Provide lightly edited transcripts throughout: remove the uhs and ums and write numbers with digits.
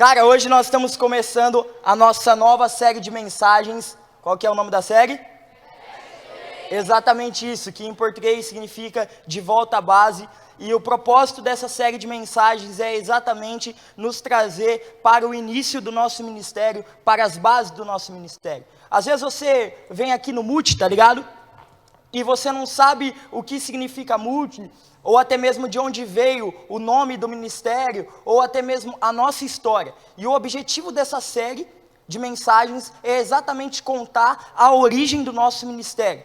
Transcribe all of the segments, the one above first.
Cara, hoje nós estamos começando a nossa nova série de mensagens. Qual que é o nome da série? Exatamente isso, que em português significa de volta à base. E o propósito dessa série de mensagens é exatamente nos trazer para o início do nosso ministério, para as bases do nosso ministério. Às vezes você vem aqui no Multi, tá ligado? E você não sabe o que significa Multi, ou até mesmo de onde veio o nome do ministério, ou até mesmo a nossa história. E o objetivo dessa série de mensagens é exatamente contar a origem do nosso ministério.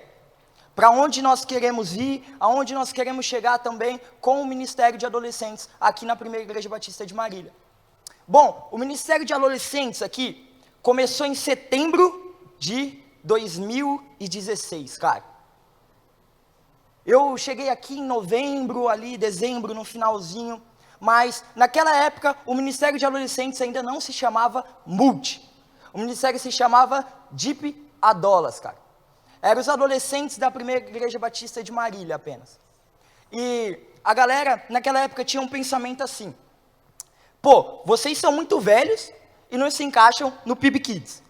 Para onde nós queremos ir, aonde nós queremos chegar também com o Ministério de Adolescentes aqui na Primeira Igreja Batista de Marília. Bom, o Ministério de Adolescentes aqui começou em setembro de 2016, cara. Eu cheguei aqui em novembro, ali, dezembro, no finalzinho, mas naquela época o Ministério de Adolescentes ainda não se chamava Multi. O ministério se chamava Deep Adolas, cara. Eram os adolescentes da Primeira Igreja Batista de Marília apenas. E a galera, naquela época, tinha um pensamento assim: pô, vocês são muito velhos e não se encaixam no PIB Kids.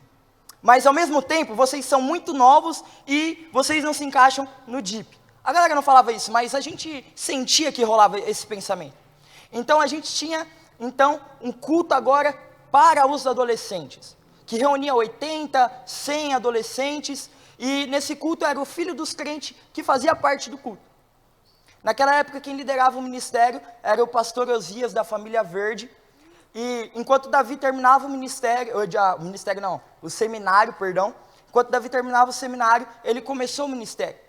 Mas, ao mesmo tempo, vocês são muito novos e vocês não se encaixam no Deep. A galera não falava isso, mas a gente sentia que rolava esse pensamento. Então, a gente tinha, um culto agora para os adolescentes, que reunia 80, 100 adolescentes, e nesse culto era o filho dos crentes que fazia parte do culto. Naquela época, quem liderava o ministério era o pastor Osias, da família Verde, e enquanto Davi terminava o seminário, enquanto Davi terminava o seminário, ele começou o ministério.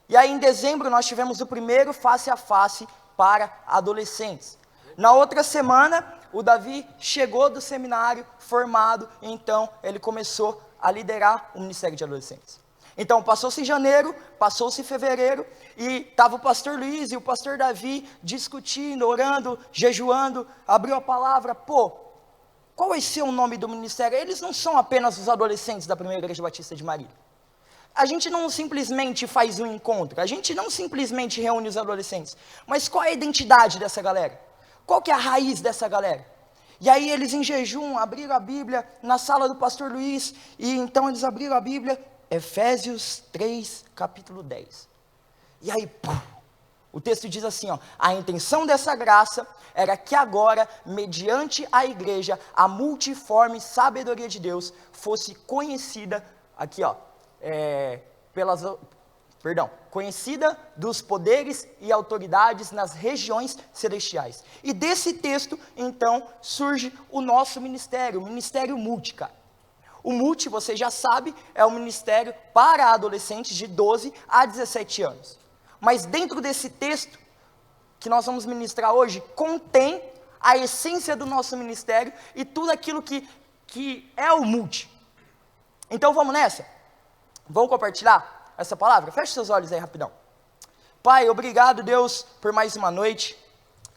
E aí, em dezembro, nós tivemos o primeiro face a face para adolescentes. Na outra semana, o Davi chegou do seminário formado, e então ele começou a liderar o Ministério de Adolescentes. Então, passou-se janeiro, passou-se fevereiro, e estava o pastor Luiz e o pastor Davi discutindo, orando, jejuando, abriu a palavra: pô, qual vai ser o nome do ministério? Eles não são apenas os adolescentes da Primeira Igreja Batista de Marília. A gente não simplesmente faz um encontro, a gente não simplesmente reúne os adolescentes, mas qual é a identidade dessa galera? Qual que é a raiz dessa galera? E aí eles em jejum abriram a Bíblia na sala do pastor Luiz, e então eles abriram a Bíblia, Efésios 3, capítulo 10. E aí, o texto diz assim, a intenção dessa graça era que agora, mediante a igreja, a multiforme sabedoria de Deus fosse conhecida, conhecida dos poderes e autoridades nas regiões celestiais. E desse texto, então, surge o nosso ministério, o Ministério Multi, cara. O Multi, você já sabe, é um ministério para adolescentes de 12 a 17 anos. Mas dentro desse texto, que nós vamos ministrar hoje, contém a essência do nosso ministério e tudo aquilo que é o Multi. Então vamos nessa? Vamos compartilhar essa palavra? Feche seus olhos aí rapidão. Pai, obrigado, Deus, por mais uma noite.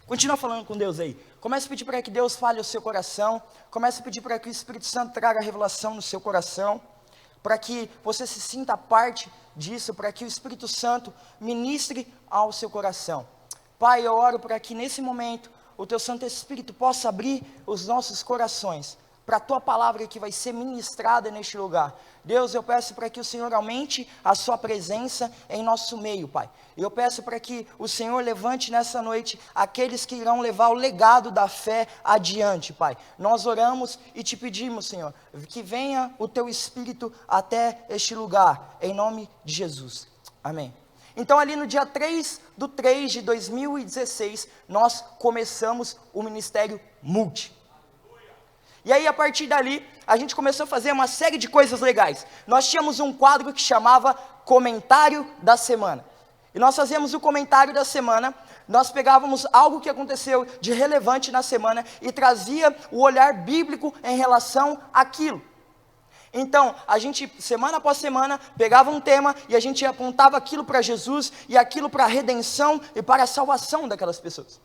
Continua falando com Deus aí. Comece a pedir para que Deus fale ao seu coração. Comece a pedir para que o Espírito Santo traga revelação no seu coração. Para que você se sinta parte disso. Para que o Espírito Santo ministre ao seu coração. Pai, eu oro para que nesse momento o teu Santo Espírito possa abrir os nossos corações para a tua palavra que vai ser ministrada neste lugar. Deus, eu peço para que o Senhor aumente a sua presença em nosso meio, Pai. Eu peço para que o Senhor levante nessa noite aqueles que irão levar o legado da fé adiante, Pai. Nós oramos e te pedimos, Senhor, que venha o teu Espírito até este lugar, em nome de Jesus. Amém. Então, ali no dia 3/3 de 2016, nós começamos o Ministério Multi. E aí, a partir dali, a gente começou a fazer uma série de coisas legais. Nós tínhamos um quadro que chamava Comentário da Semana. E nós fazíamos o comentário da semana, nós pegávamos algo que aconteceu de relevante na semana e trazia o olhar bíblico em relação àquilo. Então, a gente, semana após semana, pegava um tema e a gente apontava aquilo para Jesus e aquilo para a redenção e para a salvação daquelas pessoas.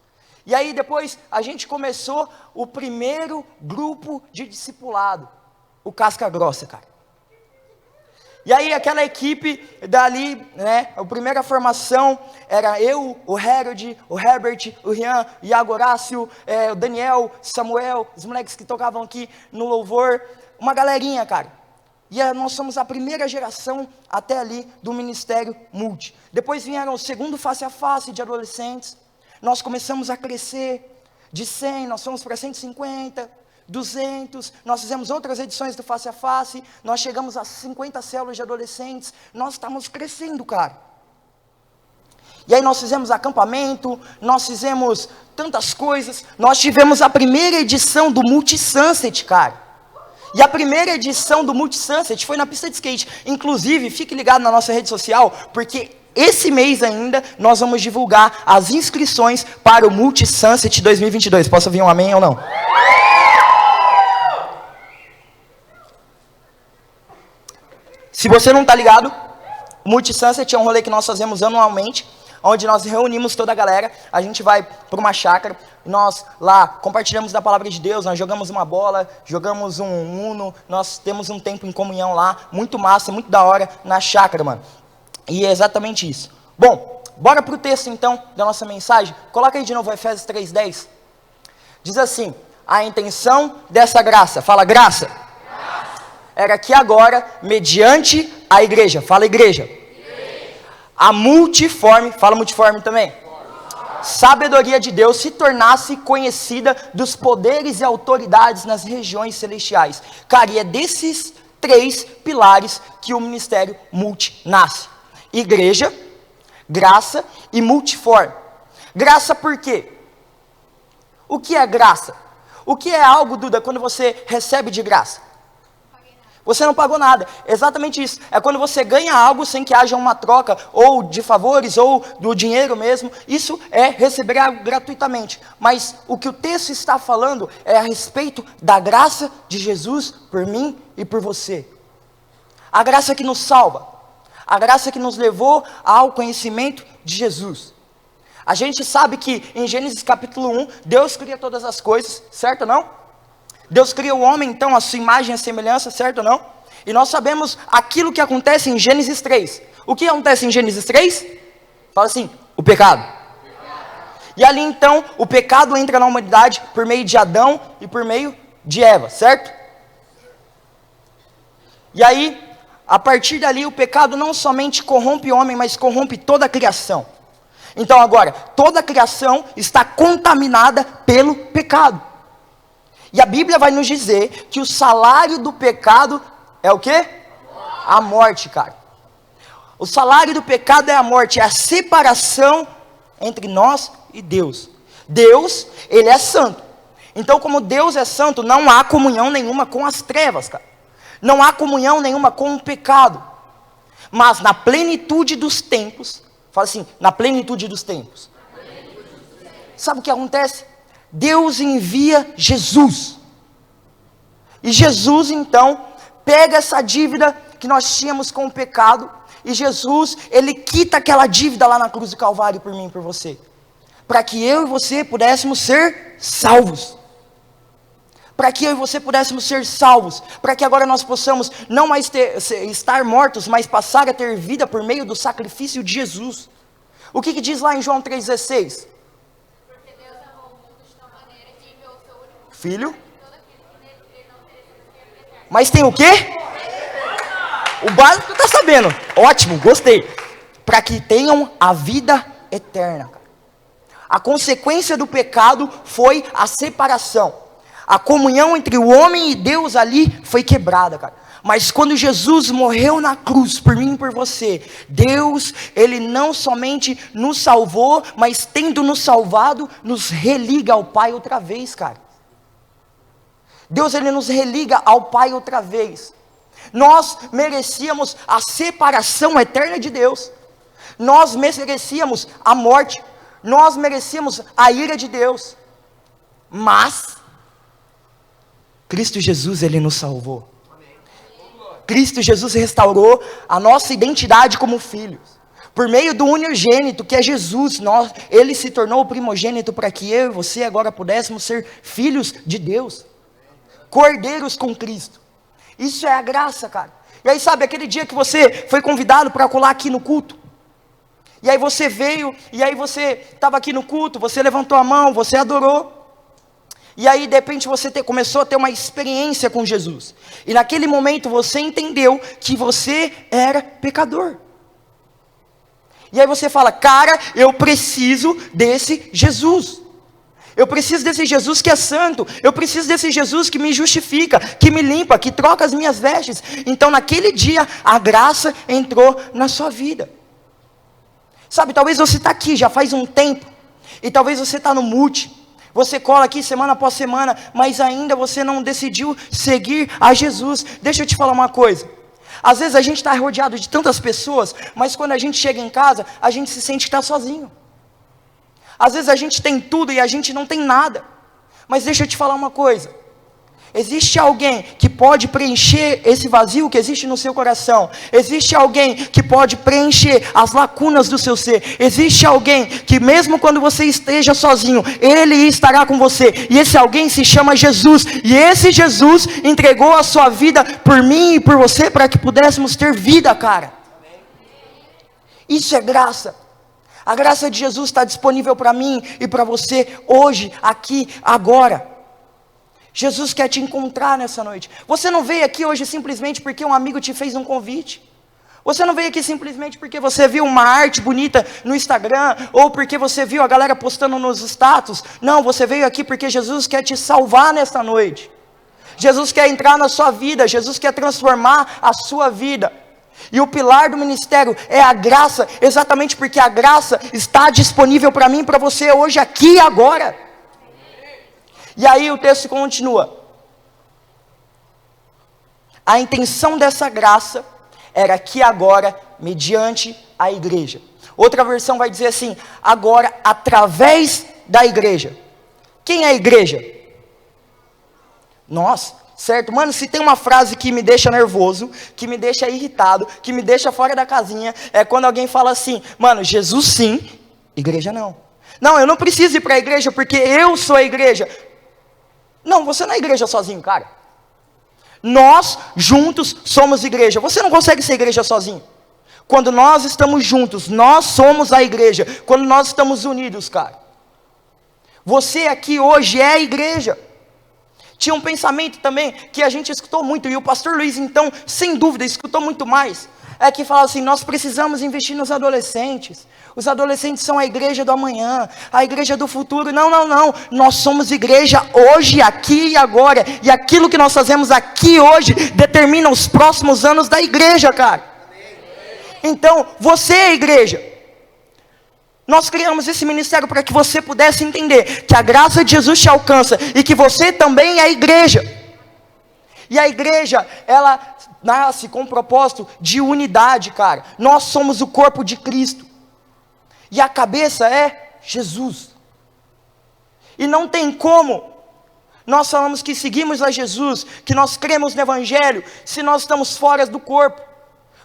E aí depois a gente começou o primeiro grupo de discipulado, o Casca Grossa, cara. E aí aquela equipe dali, né, a primeira formação era eu, o Harold, o Herbert, o Rian, o Iago Horácio, o Daniel, Samuel, os moleques que tocavam aqui no louvor, uma galerinha, cara. E nós somos a primeira geração até ali do Ministério Multi. Depois vieram o segundo face a face de adolescentes, nós começamos a crescer, de 100 nós fomos para 150, 200, nós fizemos outras edições do Face a Face, nós chegamos a 50 células de adolescentes, nós estamos crescendo, cara. E aí nós fizemos acampamento, nós fizemos tantas coisas, nós tivemos a primeira edição do Multi Sunset, cara. E a primeira edição do Multi Sunset foi na pista de skate. Inclusive, fique ligado na nossa rede social, porque esse mês ainda nós vamos divulgar as inscrições para o Multi Sunset 2022. Posso ouvir um amém ou não? Se você não está ligado, o Multi Sunset é um rolê que nós fazemos anualmente, onde nós reunimos toda a galera, a gente vai para uma chácara, nós lá compartilhamos da palavra de Deus, nós jogamos uma bola, jogamos um Uno, nós temos um tempo em comunhão lá, muito massa, muito da hora, na chácara, mano. E é exatamente isso. Bom, bora pro texto então, da nossa mensagem. Coloca aí de novo Efésios 3:10. Diz assim: a intenção dessa graça, fala graça, era que agora, mediante a igreja, fala igreja, a multiforme, fala multiforme também, sabedoria de Deus se tornasse conhecida dos poderes e autoridades nas regiões celestiais. Cara, e é desses 3 pilares que o ministério multi nasce: igreja, graça e multiforme. Graça por quê? O que é graça? O que é algo, Duda, quando você recebe de graça? Você não pagou nada, exatamente isso. É quando você ganha algo sem que haja uma troca, ou de favores, ou do dinheiro mesmo. Isso é receber algo gratuitamente. Mas o que o texto está falando é a respeito da graça de Jesus por mim e por você. A graça que nos salva, a graça que nos levou ao conhecimento de Jesus. A gente sabe que em Gênesis capítulo 1, Deus cria todas as coisas, certo ou não? Deus cria o homem, então, a sua imagem e a semelhança, certo ou não? E nós sabemos aquilo que acontece em Gênesis 3. O que acontece em Gênesis 3? Fala assim, o pecado. E ali, então, o pecado entra na humanidade por meio de Adão e por meio de Eva, certo? E aí, a partir dali, o pecado não somente corrompe o homem, mas corrompe toda a criação. Então agora, toda a criação está contaminada pelo pecado. E a Bíblia vai nos dizer que o salário do pecado é o quê? A morte, cara. O salário do pecado é a morte, é a separação entre nós e Deus. Deus, Ele é santo. Então, como Deus é santo, não há comunhão nenhuma com as trevas, cara. Não há comunhão nenhuma com o pecado. Mas na plenitude dos tempos, fala assim, na plenitude dos tempos. Sabe o que acontece? Deus envia Jesus. E Jesus, então, pega essa dívida que nós tínhamos com o pecado, e Jesus, Ele quita aquela dívida lá na cruz do Calvário por mim e por você. Para que eu e você pudéssemos ser salvos. Para que eu e você pudéssemos ser salvos. Para que agora nós possamos não mais estar mortos, mas passar a ter vida por meio do sacrifício de Jesus. O que diz lá em João 3,16? Filho. Mas tem o quê? O básico tu tá sabendo. Ótimo, gostei. Para que tenham a vida eterna. A consequência do pecado foi a separação. A comunhão entre o homem e Deus ali foi quebrada, cara. Mas quando Jesus morreu na cruz por mim e por você, Deus, Ele não somente nos salvou, mas tendo nos salvado, nos religa ao Pai outra vez, cara. Deus, Ele nos religa ao Pai outra vez. Nós merecíamos a separação eterna de Deus. Nós merecíamos a morte. Nós merecíamos a ira de Deus. Mas Cristo Jesus, Ele nos salvou. Cristo Jesus restaurou a nossa identidade como filhos. Por meio do unigênito, que é Jesus, Ele se tornou o primogênito para que eu e você agora pudéssemos ser filhos de Deus. Cordeiros com Cristo. Isso é a graça, cara. E aí, sabe, aquele dia que você foi convidado para colar aqui no culto, e aí você veio, e aí você estava aqui no culto, você levantou a mão, você adorou, e aí de repente você começou a ter uma experiência com Jesus, e naquele momento você entendeu que você era pecador, e aí você fala, cara, eu preciso desse Jesus, eu preciso desse Jesus que é santo, eu preciso desse Jesus que me justifica, que me limpa, que troca as minhas vestes. Então naquele dia a graça entrou na sua vida. Sabe, talvez você está aqui já faz um tempo, e talvez você está no multi, você cola aqui semana após semana, mas ainda você não decidiu seguir a Jesus. Deixa eu te falar uma coisa, às vezes a gente está rodeado de tantas pessoas, mas quando a gente chega em casa, a gente se sente que está sozinho. Às vezes a gente tem tudo e a gente não tem nada, mas deixa eu te falar uma coisa, existe alguém que pode preencher esse vazio que existe no seu coração, existe alguém que pode preencher as lacunas do seu ser, existe alguém que mesmo quando você esteja sozinho, Ele estará com você, e esse alguém se chama Jesus, e esse Jesus entregou a sua vida por mim e por você, para que pudéssemos ter vida, cara. Isso é graça. A graça de Jesus está disponível para mim e para você hoje, aqui, agora. Jesus quer te encontrar nessa noite. Você não veio aqui hoje simplesmente porque um amigo te fez um convite. Você não veio aqui simplesmente porque você viu uma arte bonita no Instagram, ou porque você viu a galera postando nos status. Não, você veio aqui porque Jesus quer te salvar nessa noite. Jesus quer entrar na sua vida, Jesus quer transformar a sua vida. E o pilar do ministério é a graça, exatamente porque a graça está disponível para mim e para você hoje, aqui e agora. E aí o texto continua. A intenção dessa graça era que agora, mediante a igreja. Outra versão vai dizer assim, agora através da igreja. Quem é a igreja? Nós. Certo? Mano, se tem uma frase que me deixa nervoso, que me deixa irritado, que me deixa fora da casinha, é quando alguém fala assim, mano, Jesus sim, igreja não. Não, eu não preciso ir para a igreja porque eu sou a igreja. Não, você não é igreja sozinho, cara. Nós juntos somos igreja. Você não consegue ser igreja sozinho. Quando nós estamos juntos, nós somos a igreja. Quando nós estamos unidos, cara. Você aqui hoje é a igreja. Tinha um pensamento também que a gente escutou muito, e o pastor Luiz então, sem dúvida, escutou muito mais, é que fala assim, nós precisamos investir nos adolescentes, os adolescentes são a igreja do amanhã, a igreja do futuro. Não, nós somos igreja hoje, aqui e agora, e aquilo que nós fazemos aqui hoje, determina os próximos anos da igreja, cara. Então, você é a igreja. Nós criamos esse ministério para que você pudesse entender que a graça de Jesus te alcança e que você também é a igreja. E a igreja, ela nasce com o propósito de unidade, cara. Nós somos o corpo de Cristo. E a cabeça é Jesus. E não tem como nós falamos que seguimos a Jesus, que nós cremos no Evangelho, se nós estamos fora do corpo.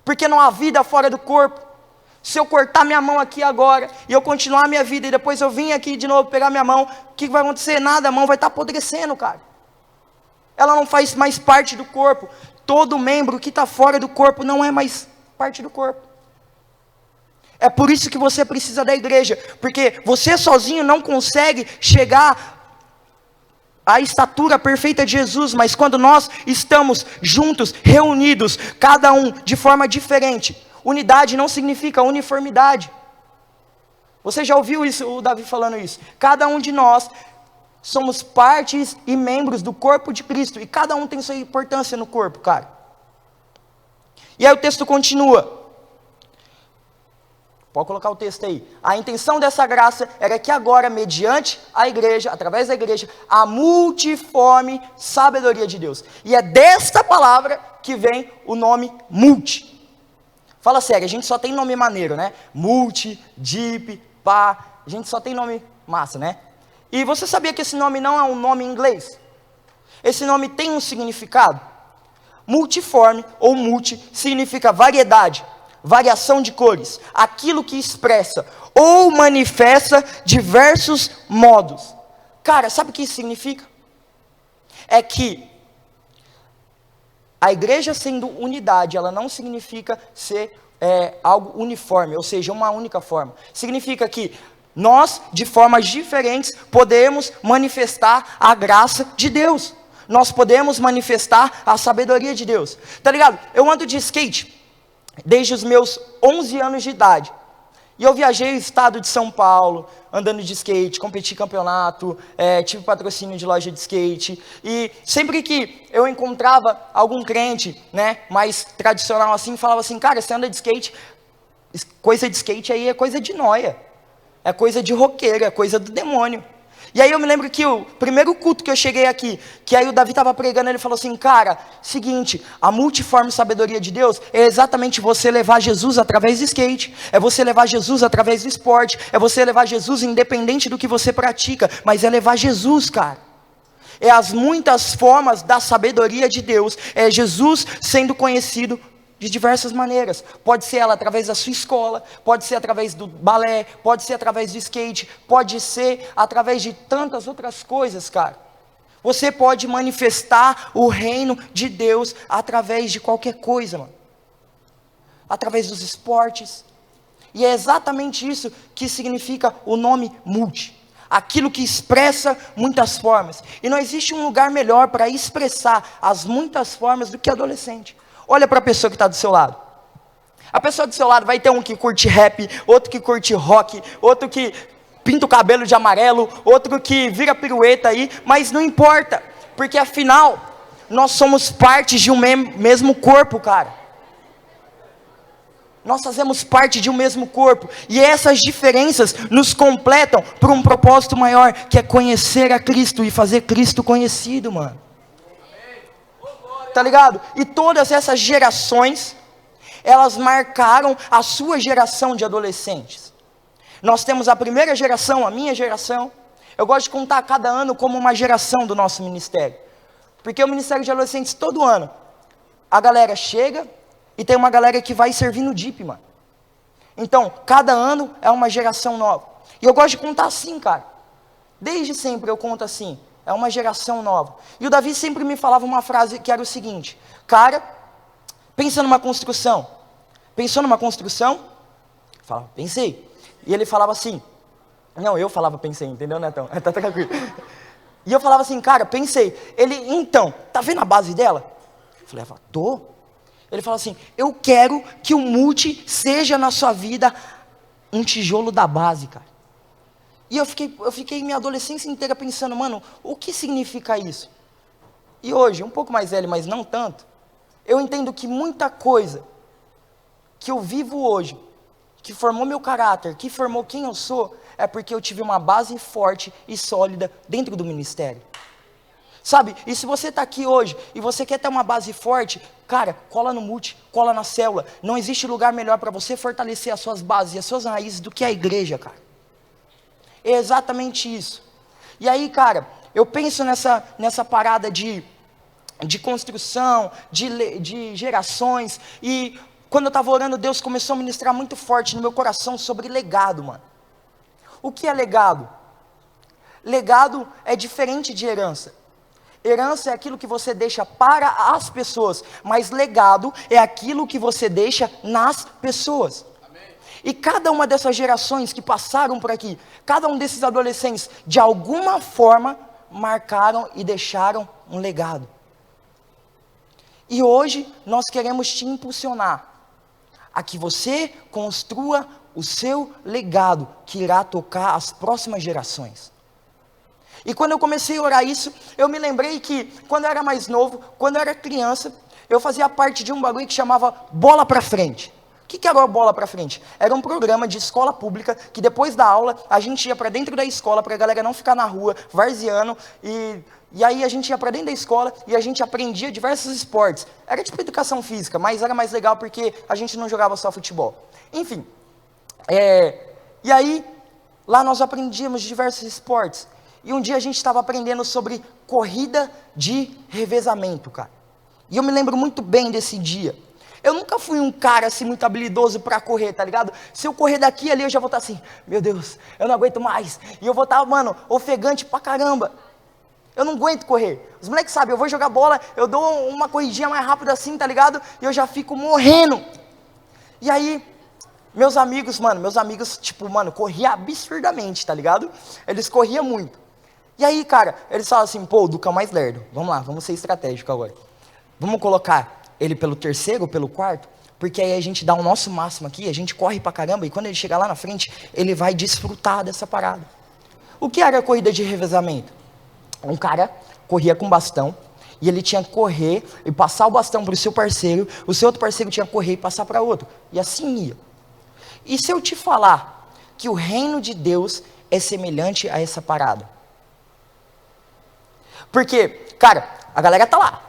Porque não há vida fora do corpo. Se eu cortar minha mão aqui agora, e eu continuar a minha vida, e depois eu vim aqui de novo pegar minha mão, o que vai acontecer? Nada, a mão vai estar apodrecendo, cara. Ela não faz mais parte do corpo. Todo membro que está fora do corpo não é mais parte do corpo. É por isso que você precisa da igreja, porque você sozinho não consegue chegar à estatura perfeita de Jesus, mas quando nós estamos juntos, reunidos, cada um de forma diferente. Unidade não significa uniformidade. Você já ouviu isso, o Davi falando isso? Cada um de nós somos partes e membros do corpo de Cristo, e cada um tem sua importância no corpo, cara. E aí o texto continua. Pode colocar o texto aí. A intenção dessa graça era que agora, mediante a igreja, através da igreja, a multiforme sabedoria de Deus. E é desta palavra que vem o nome multi. Fala sério, a gente só tem nome maneiro, né? Multi, Deep, Pá, a gente só tem nome massa, né? E você sabia que esse nome não é um nome em inglês? Esse nome tem um significado. Multiforme ou multi significa variedade, variação de cores, aquilo que expressa ou manifesta diversos modos. Cara, sabe o que isso significa? É que A igreja sendo unidade, ela não significa ser algo uniforme, ou seja, uma única forma. Significa que nós, de formas diferentes, podemos manifestar a graça de Deus. Nós podemos manifestar a sabedoria de Deus. Tá ligado? Eu ando de skate desde os meus 11 anos de idade. E eu viajei o estado de São Paulo, andando de skate, competi campeonato, tive patrocínio de loja de skate. E sempre que eu encontrava algum crente, né, mais tradicional assim, falava assim, cara, você anda de skate, coisa de skate aí é coisa de nóia. É coisa de roqueiro, é coisa do demônio. E aí eu me lembro que o primeiro culto que eu cheguei aqui, que aí o Davi estava pregando, ele falou assim, cara, seguinte, a multiforme sabedoria de Deus é exatamente você levar Jesus através do skate, é você levar Jesus através do esporte, é você levar Jesus independente do que você pratica, mas é levar Jesus, cara. É as muitas formas da sabedoria de Deus, é Jesus sendo conhecido de diversas maneiras. Pode ser ela através da sua escola, pode ser através do balé, pode ser através do skate, pode ser através de tantas outras coisas, cara. Você pode manifestar o reino de Deus através de qualquer coisa, mano. Através dos esportes. E é exatamente isso que significa o nome multi. Aquilo que expressa muitas formas. E não existe um lugar melhor para expressar as muitas formas do que adolescente. Olha para a pessoa que está do seu lado. A pessoa do seu lado vai ter um que curte rap, outro que curte rock, outro que pinta o cabelo de amarelo, outro que vira pirueta aí, mas não importa, porque afinal, nós somos parte de um mesmo corpo, cara. Nós fazemos parte de um mesmo corpo, e essas diferenças nos completam por um propósito maior, que é conhecer a Cristo e fazer Cristo conhecido, mano. Tá ligado? E todas essas gerações, elas marcaram a sua geração de adolescentes. Nós temos a primeira geração, a minha geração. Eu gosto de contar cada ano como uma geração do nosso ministério. Porque o Ministério de Adolescentes, todo ano, a galera chega e tem uma galera que vai servir no DIP, mano. Então, cada ano é uma geração nova. E eu gosto de contar assim, cara. Desde sempre eu conto assim. É uma geração nova. E o Davi sempre me falava uma frase que era o seguinte: cara, pensa numa construção. Pensou numa construção? Eu falava, pensei. E ele falava assim. Não, eu falava pensei, entendeu, Netão? Tá tranquilo. E eu falava assim, cara, pensei. Ele, então, tá vendo a base dela? Eu falei, tô. Ele falou assim, eu quero que o multi seja na sua vida um tijolo da base, cara. E eu fiquei minha adolescência inteira pensando, mano, o que significa isso? E hoje, um pouco mais velho, mas não tanto, eu entendo que muita coisa que eu vivo hoje, que formou meu caráter, que formou quem eu sou, é porque eu tive uma base forte e sólida dentro do ministério. Sabe, e se você está aqui hoje, e você quer ter uma base forte, cara, cola no multi, cola na célula. Não existe lugar melhor para você fortalecer as suas bases e as suas raízes do que a igreja, cara. É exatamente isso. E aí, cara, eu penso nessa parada de construção, de gerações, e quando eu estava orando, Deus começou a ministrar muito forte no meu coração sobre legado, mano. O que é legado? Legado é diferente de herança. Herança é aquilo que você deixa para as pessoas, mas legado é aquilo que você deixa nas pessoas. E cada uma dessas gerações que passaram por aqui, cada um desses adolescentes, de alguma forma, marcaram e deixaram um legado. E hoje, nós queremos te impulsionar a que você construa o seu legado, que irá tocar as próximas gerações. E quando eu comecei a orar isso, eu me lembrei que, quando eu era mais novo, quando eu era criança, eu fazia parte de um bagulho que chamava Bola Pra Frente. O que era a Bola Pra Frente? Era um programa de escola pública, que depois da aula, a gente ia para dentro da escola, para a galera não ficar na rua, varzeando, e aí a gente ia para dentro da escola, e a gente aprendia diversos esportes. Era tipo educação física, mas era mais legal porque a gente não jogava só futebol. Enfim, e aí, lá nós aprendíamos diversos esportes, e um dia a gente estava aprendendo sobre corrida de revezamento, cara. E eu me lembro muito bem desse dia. Eu nunca fui um cara assim muito habilidoso para correr, tá ligado? Se eu correr daqui e ali, eu já vou estar assim, meu Deus, eu não aguento mais. E eu vou estar, mano, ofegante pra caramba. Eu não aguento correr. Os moleques sabem, eu vou jogar bola, eu dou uma corridinha mais rápida assim, tá ligado? E eu já fico morrendo. E aí, meus amigos, tipo, corria absurdamente, tá ligado? Eles corriam muito. E aí, cara, eles falam assim, pô, o Duca é o mais lerdo. Vamos lá, vamos ser estratégico agora. Vamos colocar ele pelo terceiro ou pelo quarto, porque aí a gente dá o nosso máximo aqui, a gente corre pra caramba, e quando ele chegar lá na frente, ele vai desfrutar dessa parada. O que era a corrida de revezamento? Um cara corria com bastão, e ele tinha que correr e passar o bastão para o seu parceiro, o seu outro parceiro tinha que correr e passar para outro, e assim ia. E se eu te falar que o reino de Deus é semelhante a essa parada? Porque, cara, a galera tá lá,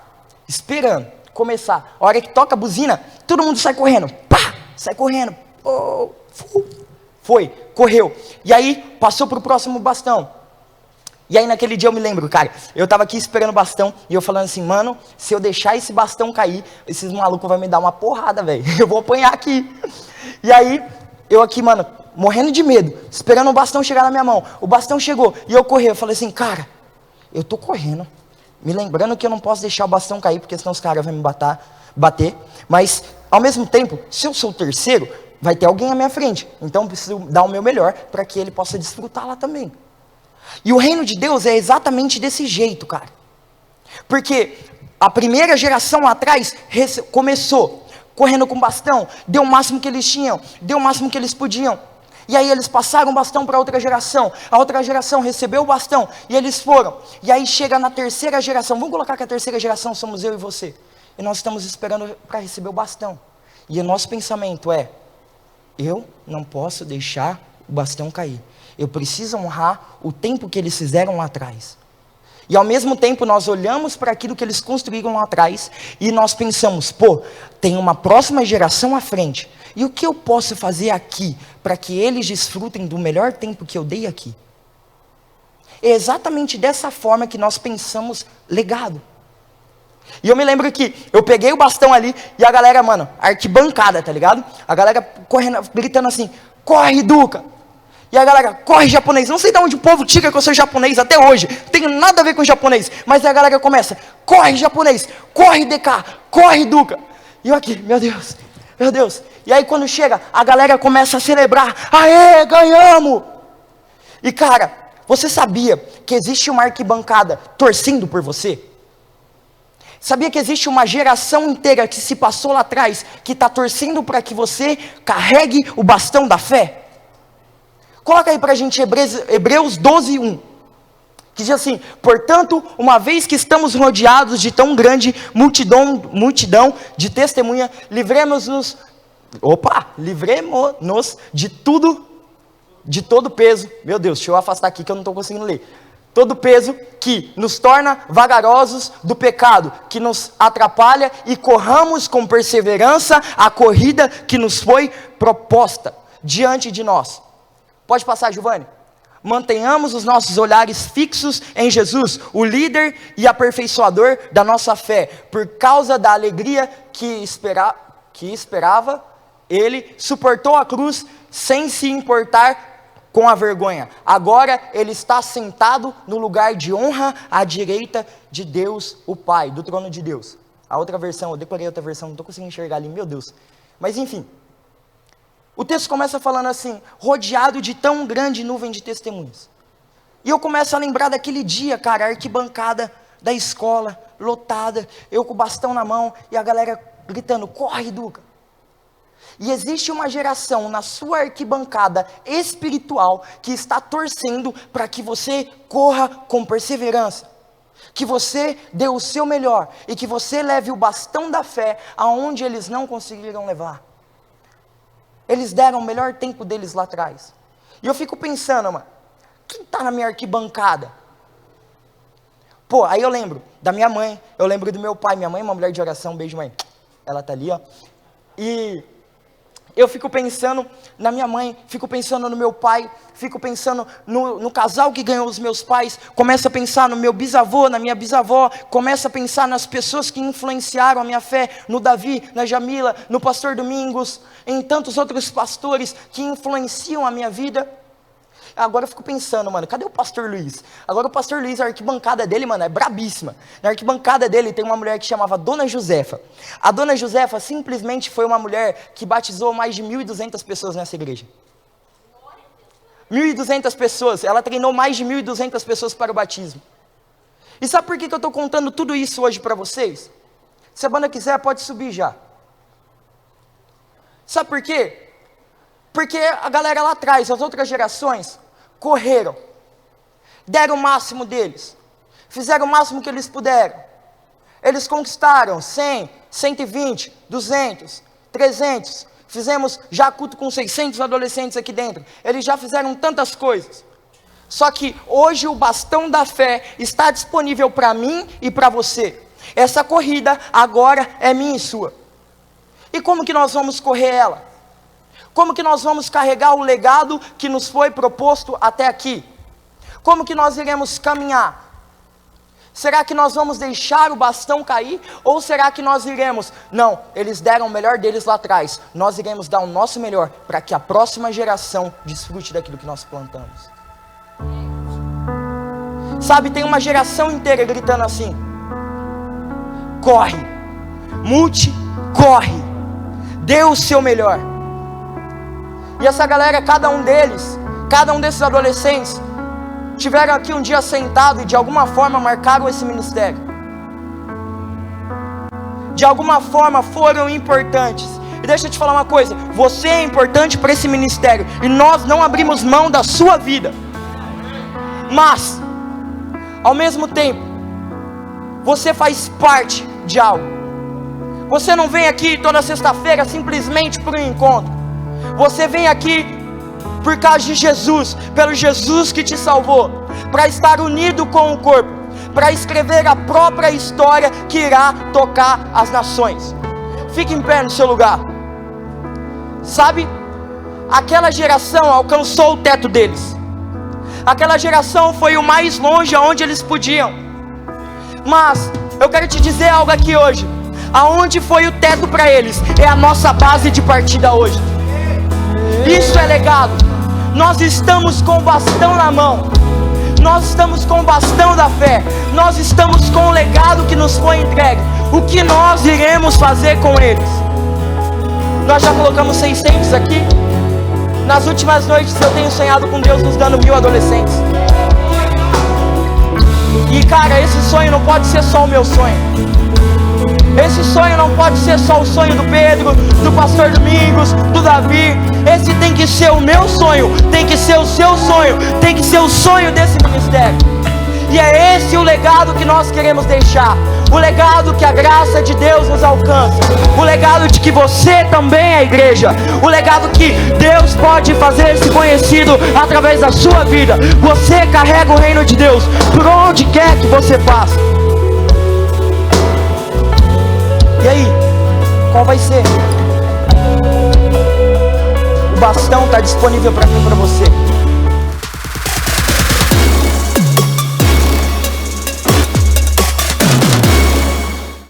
esperando começar. A hora que toca a buzina, todo mundo sai correndo. Pá! Sai correndo. Oh, foi, correu. E aí, passou pro próximo bastão. E aí, naquele dia eu me lembro, cara, eu tava aqui esperando o bastão, e eu falando assim, mano, se eu deixar esse bastão cair, esses malucos vão me dar uma porrada, velho. Eu vou apanhar aqui. E aí, eu aqui, mano, morrendo de medo, esperando o bastão chegar na minha mão. O bastão chegou, e eu corri. Eu falei assim, cara, eu tô correndo, me lembrando que eu não posso deixar o bastão cair, porque senão os caras vão me bater. Mas, ao mesmo tempo, se eu sou o terceiro, vai ter alguém à minha frente. Então, eu preciso dar o meu melhor, para que ele possa desfrutar lá também. E o reino de Deus é exatamente desse jeito, cara. Porque a primeira geração lá atrás começou correndo com bastão, deu o máximo que eles tinham, deu o máximo que eles podiam. E aí eles passaram o bastão para outra geração. A outra geração recebeu o bastão e eles foram. E aí chega na terceira geração. Vamos colocar que a terceira geração somos eu e você. E nós estamos esperando para receber o bastão. E o nosso pensamento é, eu não posso deixar o bastão cair. Eu preciso honrar o tempo que eles fizeram lá atrás. E ao mesmo tempo nós olhamos para aquilo que eles construíram lá atrás e nós pensamos, pô, tem uma próxima geração à frente. E o que eu posso fazer aqui para que eles desfrutem do melhor tempo que eu dei aqui? É exatamente dessa forma que nós pensamos legado. E eu me lembro que eu peguei o bastão ali e a galera, mano, arquibancada, tá ligado? A galera correndo, gritando assim, corre, Duca! E a galera, corre, japonês. Não sei de onde o povo tira que eu sou japonês até hoje. Não tenho nada a ver com japonês. Mas a galera começa, corre, japonês. Corre, DK. Corre, Duca. E eu aqui, meu Deus. Meu Deus. E aí quando chega, a galera começa a celebrar. Aê, ganhamos. E cara, você sabia que existe uma arquibancada torcendo por você? Sabia que existe uma geração inteira que se passou lá atrás, que está torcendo para que você carregue o bastão da fé? Coloca aí pra gente Hebreus 12:1, que diz assim, portanto, uma vez que estamos rodeados de tão grande multidão de testemunha, livremos-nos de todo peso, meu Deus, deixa eu afastar aqui que eu não estou conseguindo ler, todo peso que nos torna vagarosos do pecado, que nos atrapalha e corramos com perseverança a corrida que nos foi proposta diante de nós. Pode passar, Giovanni. Mantenhamos os nossos olhares fixos em Jesus, o líder e aperfeiçoador da nossa fé. Por causa da alegria que esperava, ele suportou a cruz sem se importar com a vergonha. Agora ele está sentado no lugar de honra à direita de Deus, o Pai, do trono de Deus. A outra versão, eu decorei outra versão, não estou conseguindo enxergar ali, meu Deus. Mas enfim. O texto começa falando assim, rodeado de tão grande nuvem de testemunhas. E eu começo a lembrar daquele dia, cara, a arquibancada da escola, lotada, eu com o bastão na mão, e a galera gritando, corre, Duca. E existe uma geração na sua arquibancada espiritual, que está torcendo para que você corra com perseverança. Que você dê o seu melhor, e que você leve o bastão da fé, aonde eles não conseguiram levar. Eles deram o melhor tempo deles lá atrás. E eu fico pensando, mano, quem está na minha arquibancada? Pô, aí eu lembro da minha mãe, eu lembro do meu pai. Minha mãe é uma mulher de oração, beijo, mãe. Ela tá ali, ó. E eu fico pensando na minha mãe, fico pensando no meu pai, fico pensando no casal que ganhou os meus pais, começo a pensar no meu bisavô, na minha bisavó, começo a pensar nas pessoas que influenciaram a minha fé, no Davi, na Jamila, no pastor Domingos, em tantos outros pastores que influenciam a minha vida. Agora eu fico pensando, mano, cadê o pastor Luiz? Agora o pastor Luiz, a arquibancada dele, mano, é brabíssima. Na arquibancada dele tem uma mulher que chamava Dona Josefa. A Dona Josefa simplesmente foi uma mulher que batizou mais de 1.200 pessoas nessa igreja. 1.200 pessoas, ela treinou mais de 1.200 pessoas para o batismo. E sabe por que eu estou contando tudo isso hoje para vocês? Se a banda quiser, pode subir já. Sabe por quê? Porque a galera lá atrás, as outras gerações, correram, deram o máximo deles, fizeram o máximo que eles puderam. Eles conquistaram 100, 120, 200, 300, fizemos já culto com 600 adolescentes aqui dentro. Eles já fizeram tantas coisas. Só que hoje o bastão da fé está disponível para mim e para você. Essa corrida agora é minha e sua. E como que nós vamos correr ela? Como que nós vamos carregar o legado que nos foi proposto até aqui? Como que nós iremos caminhar? Será que nós vamos deixar o bastão cair? Ou será que nós iremos? Não, eles deram o melhor deles lá atrás. Nós iremos dar o nosso melhor para que a próxima geração desfrute daquilo que nós plantamos. Sabe, tem uma geração inteira gritando assim: corre, Multi, corre, dê o seu melhor. E essa galera, cada um desses adolescentes, tiveram aqui um dia sentado e de alguma forma marcaram esse ministério. De alguma forma foram importantes. E deixa eu te falar uma coisa, você é importante para esse ministério, e nós não abrimos mão da sua vida. Mas, ao mesmo tempo, você faz parte de algo. Você não vem aqui toda sexta-feira simplesmente por um encontro. Você vem aqui por causa de Jesus, pelo Jesus que te salvou, para estar unido com o corpo, para escrever a própria história que irá tocar as nações. Fique em pé no seu lugar. Sabe, aquela geração alcançou o teto deles. Aquela geração foi o mais longe aonde eles podiam. Mas eu quero te dizer algo aqui hoje. Aonde foi o teto para eles é a nossa base de partida hoje. Isso é legado. Nós estamos com o bastão na mão. Nós estamos com o bastão da fé. Nós estamos com o legado que nos foi entregue. O que nós iremos fazer com eles? Nós já colocamos 600 aqui. Nas últimas noites eu tenho sonhado com Deus nos dando 1000 adolescentes. E cara, esse sonho não pode ser só o meu sonho. Esse sonho não pode ser só o sonho do Pedro, do pastor Domingos, do Davi. Esse tem que ser o meu sonho, tem que ser o seu sonho, tem que ser o sonho desse ministério. E é esse o legado que nós queremos deixar. O legado que a graça de Deus nos alcança. O legado de que você também é igreja. O legado que Deus pode fazer-se conhecido através da sua vida. Você carrega o reino de Deus por onde quer que você passe. E aí, qual vai ser? O bastão está disponível para mim e para você.